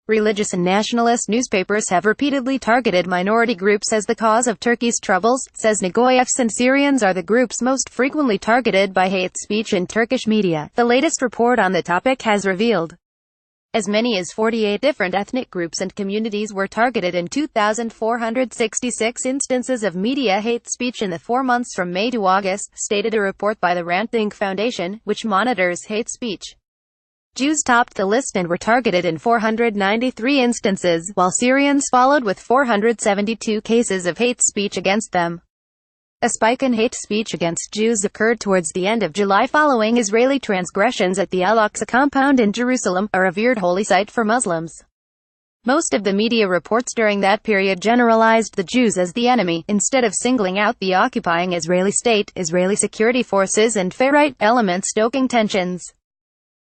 Religious and nationalist newspapers have repeatedly targeted minority groups as the cause of Turkey's troubles, says NGOJews and Syrians are the groups most frequently targeted by hate speech in Turkish media. The latest report on the topic has revealed as many as 48 different ethnic groups and communities were targeted in 2,466 instances of media hate speech in the 4 months from May to August, stated a report by the Hrant Dink Foundation, which monitors hate speech. Jews topped the list and were targeted in 493 instances, while Syrians followed with 472 cases of hate speech against them. A spike in hate speech against Jews occurred towards the end of July following Israeli transgressions at the Al-Aqsa compound in Jerusalem, a revered holy site for Muslims. Most of the media reports during that period generalized the Jews as the enemy, instead of singling out the occupying Israeli state, Israeli security forces and far-right elements stoking tensions.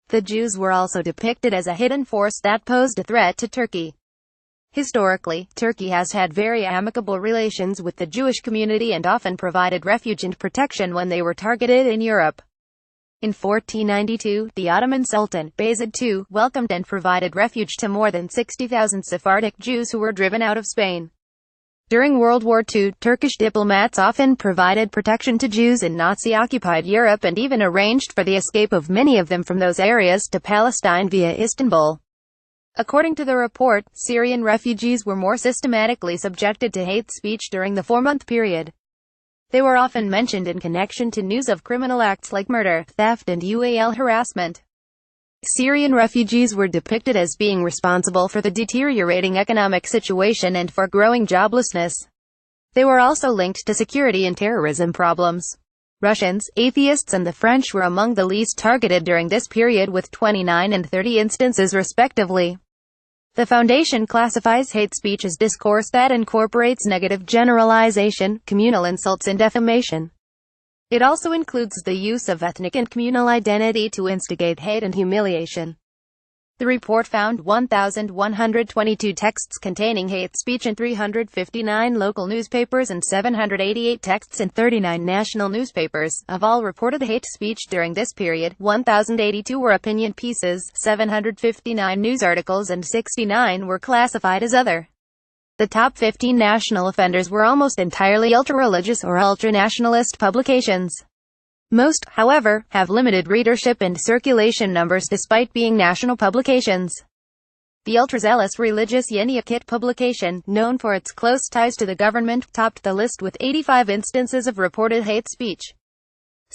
The Jews were also depicted as a hidden force that posed a threat to Turkey. Historically, Turkey has had very amicable relations with the Jewish community and often provided refuge and protection when they were targeted in Europe. In 1492, the Ottoman Sultan, Bayezid II, welcomed and provided refuge to more than 60,000 Sephardic Jews who were driven out of Spain. During World War II, Turkish diplomats often provided protection to Jews in Nazi-occupied Europe and even arranged for the escape of many of them from those areas to Palestine via Istanbul. According to the report, Syrian refugees were more systematically subjected to hate speech during the 4-month period. They were often mentioned in connection to news of criminal acts like murder, theft and harassment. Syrian refugees were depicted as being responsible for the deteriorating economic situation and for growing joblessness. They were also linked to security and terrorism problems. Russians, atheists and the French were among the least targeted during this period with 29 and 30 instances respectively. The foundation classifies hate speech as discourse that incorporates negative generalization, communal insults and defamation. It also includes the use of ethnic and communal identity to instigate hate and humiliation. The report found 1,122 texts containing hate speech in 359 local newspapers and 788 texts in 39 national newspapers. Of all reported hate speech during this period, 1,082 were opinion pieces, 759 news articles and 69 were classified as other. The top 15 national offenders were almost entirely ultra-religious or ultra-nationalist publications. Most, however, have limited readership and circulation numbers despite being national publications. The ultra-zealous religious Yeni Akit publication, known for its close ties to the government, topped the list with 85 instances of reported hate speech.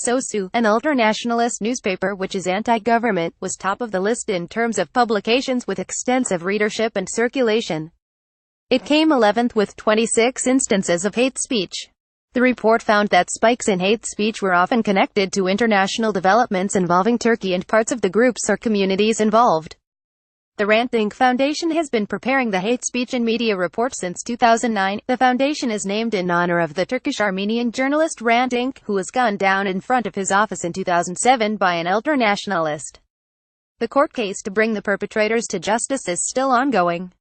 Sosu, an ultra-nationalist newspaper which is anti-government, was top of the list in terms of publications with extensive readership and circulation. It came 11th with 26 instances of hate speech. The report found that spikes in hate speech were often connected to international developments involving Turkey and parts of the groups or communities involved. The Hrant Dink Foundation has been preparing the hate speech and media report since 2009. The foundation is named in honor of the Turkish-Armenian journalist Hrant Dink, who was gunned down in front of his office in 2007 by an ultra-nationalist. The court case to bring the perpetrators to justice is still ongoing.